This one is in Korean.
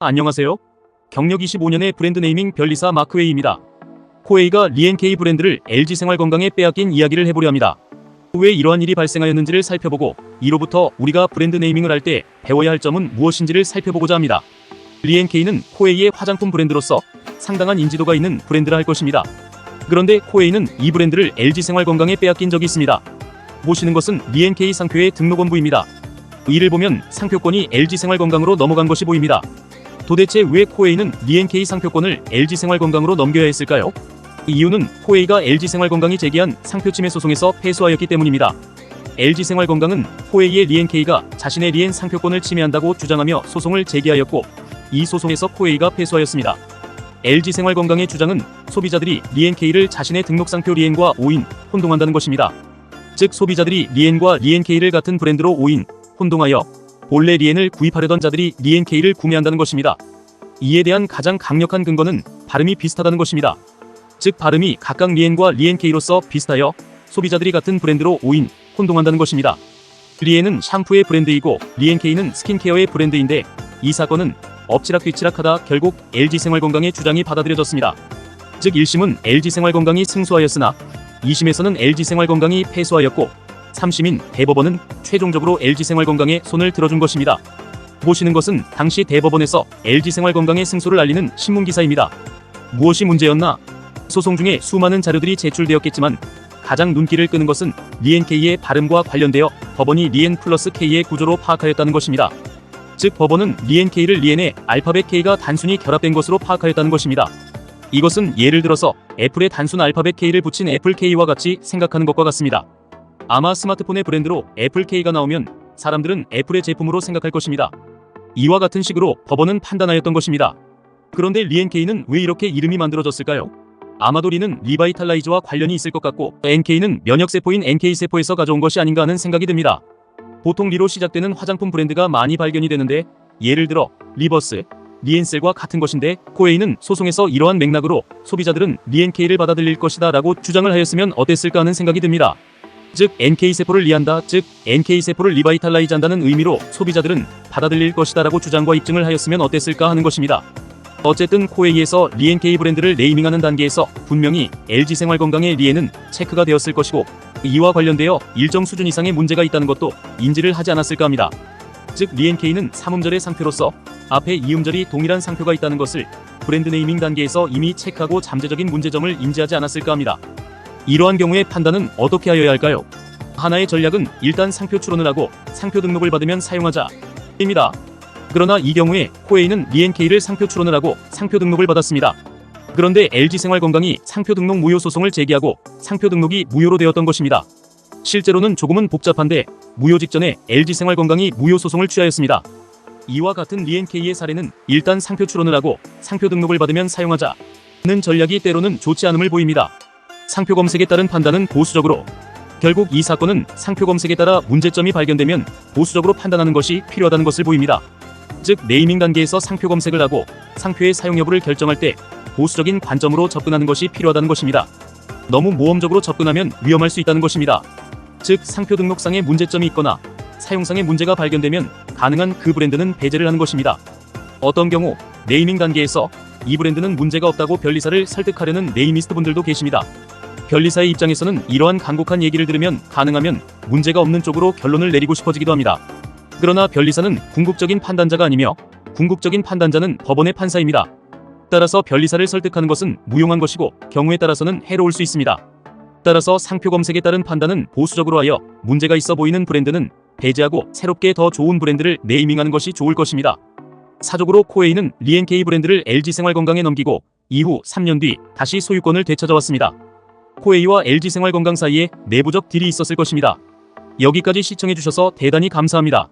안녕하세요. 경력 25년의 브랜드 네이밍 별리사 마크웨이입니다. 코웨이가 리앤케이 브랜드를 LG생활건강에 빼앗긴 이야기를 해보려 합니다. 왜 이러한 일이 발생하였는지를 살펴보고 이로부터 우리가 브랜드 네이밍을 할 때 배워야 할 점은 무엇인지를 살펴보고자 합니다. 리앤케이는 코웨이의 화장품 브랜드로서 상당한 인지도가 있는 브랜드라 할 것입니다. 그런데 코웨이는 이 브랜드를 LG생활건강에 빼앗긴 적이 있습니다. 보시는 것은 리앤케이 상표의 등록원부입니다. 이를 보면 상표권이 LG생활건강으로 넘어간 것이 보입니다. 도대체 왜 코웨이는 리앤케이 상표권을 LG생활건강으로 넘겨야 했을까요? 이유는 코웨이가 LG생활건강이 제기한 상표침해 소송에서 패소하였기 때문입니다. LG생활건강은 코웨이의 리앤케이가 자신의 리앤 상표권을 침해한다고 주장하며 소송을 제기하였고 이 소송에서 코웨이가 패소하였습니다. LG생활건강의 주장은 소비자들이 리앤케이를 자신의 등록상표 리앤과 오인, 혼동한다는 것입니다. 즉 소비자들이 리앤과 리앤케이를 같은 브랜드로 오인, 혼동하여 본래 리앤을 구입하려던 자들이 리앤케이를 구매한다는 것입니다. 이에 대한 가장 강력한 근거는 발음이 비슷하다는 것입니다. 즉 발음이 각각 리앤과 리앤케이로서 비슷하여 소비자들이 같은 브랜드로 오인, 혼동한다는 것입니다. 리앤은 샴푸의 브랜드이고 리앤케이는 스킨케어의 브랜드인데 이 사건은 엎치락뒤치락하다 결국 LG생활건강의 주장이 받아들여졌습니다. 즉 1심은 LG생활건강이 승소하였으나 2심에서는 LG생활건강이 패소하였고 3심인 대법원은 최종적으로 LG생활건강에 손을 들어준 것입니다. 보시는 것은 당시 대법원에서 LG생활건강의 승소를 알리는 신문기사입니다. 무엇이 문제였나? 소송 중에 수많은 자료들이 제출되었겠지만 가장 눈길을 끄는 것은 리앤케이의 발음과 관련되어 법원이 리앤 플러스 K의 구조로 파악하였다는 것입니다. 즉 법원은 리앤케이를 리앤의 알파벳 K가 단순히 결합된 것으로 파악하였다는 것입니다. 이것은 예를 들어서 애플에 단순 알파벳 K를 붙인 애플 K와 같이 생각하는 것과 같습니다. 아마 스마트폰의 브랜드로 애플 K가 나오면 사람들은 애플의 제품으로 생각할 것입니다. 이와 같은 식으로 법원은 판단하였던 것입니다. 그런데 리앤케이는 왜 이렇게 이름이 만들어졌을까요? 아마도 리는 리바이탈라이즈와 관련이 있을 것 같고 NK는 면역세포인 NK세포에서 가져온 것이 아닌가 하는 생각이 듭니다. 보통 리로 시작되는 화장품 브랜드가 많이 발견이 되는데 예를 들어 리버스, 리앤셀과 같은 것인데 코웨이는 소송에서 이러한 맥락으로 소비자들은 리앤케이를 받아들일 것이다 라고 주장을 하였으면 어땠을까 하는 생각이 듭니다. 즉 NK세포를 리한다, 즉 NK세포를 리바이탈라이즈 한다는 의미로 소비자들은 받아들일 것이다 라고 주장과 입증을 하였으면 어땠을까 하는 것입니다. 어쨌든 코웨이에서 리앤케이 브랜드를 네이밍하는 단계에서 분명히 LG생활건강의 리앤은 체크가 되었을 것이고 이와 관련되어 일정 수준 이상의 문제가 있다는 것도 인지를 하지 않았을까 합니다. 즉 리앤케이는 3음절의 상표로서 앞에 2음절이 동일한 상표가 있다는 것을 브랜드 네이밍 단계에서 이미 체크하고 잠재적인 문제점을 인지하지 않았을까 합니다. 이러한 경우의 판단은 어떻게 하여야 할까요? 하나의 전략은 일단 상표 출원을 하고 상표 등록을 받으면 사용하자 입니다. 그러나 이 경우에 코웨이는 리앤케이를 상표 출원을 하고 상표 등록을 받았습니다. 그런데 LG생활건강이 상표 등록 무효 소송을 제기하고 상표 등록이 무효로 되었던 것입니다. 실제로는 조금은 복잡한데 무효 직전에 LG생활건강이 무효 소송을 취하였습니다. 이와 같은 리앤케이의 사례는 일단 상표 출원을 하고 상표 등록을 받으면 사용하자는 전략이 때로는 좋지 않음을 보입니다. 상표 검색에 따른 판단은 보수적으로 결국 이 사건은 상표 검색에 따라 문제점이 발견되면 보수적으로 판단하는 것이 필요하다는 것을 보입니다. 즉 네이밍 단계에서 상표 검색을 하고 상표의 사용 여부를 결정할 때 보수적인 관점으로 접근하는 것이 필요하다는 것입니다. 너무 모험적으로 접근하면 위험할 수 있다는 것입니다. 즉 상표 등록상의 문제점이 있거나 사용상의 문제가 발견되면 가능한 그 브랜드는 배제를 하는 것입니다. 어떤 경우 네이밍 단계에서 이 브랜드는 문제가 없다고 변리사를 설득하려는 네이미스트 분들도 계십니다. 변리사의 입장에서는 이러한 간곡한 얘기를 들으면 가능하면 문제가 없는 쪽으로 결론을 내리고 싶어지기도 합니다. 그러나 변리사는 궁극적인 판단자가 아니며 궁극적인 판단자는 법원의 판사입니다. 따라서 변리사를 설득하는 것은 무용한 것이고 경우에 따라서는 해로울 수 있습니다. 따라서 상표 검색에 따른 판단은 보수적으로 하여 문제가 있어 보이는 브랜드는 배제하고 새롭게 더 좋은 브랜드를 네이밍하는 것이 좋을 것입니다. 사적으로 코웨이는 리앤케이 브랜드를 LG생활건강에 넘기고 이후 3년 뒤 다시 소유권을 되찾아왔습니다. 코웨이와 LG생활건강 사이에 내부적 딜이 있었을 것입니다. 여기까지 시청해주셔서 대단히 감사합니다.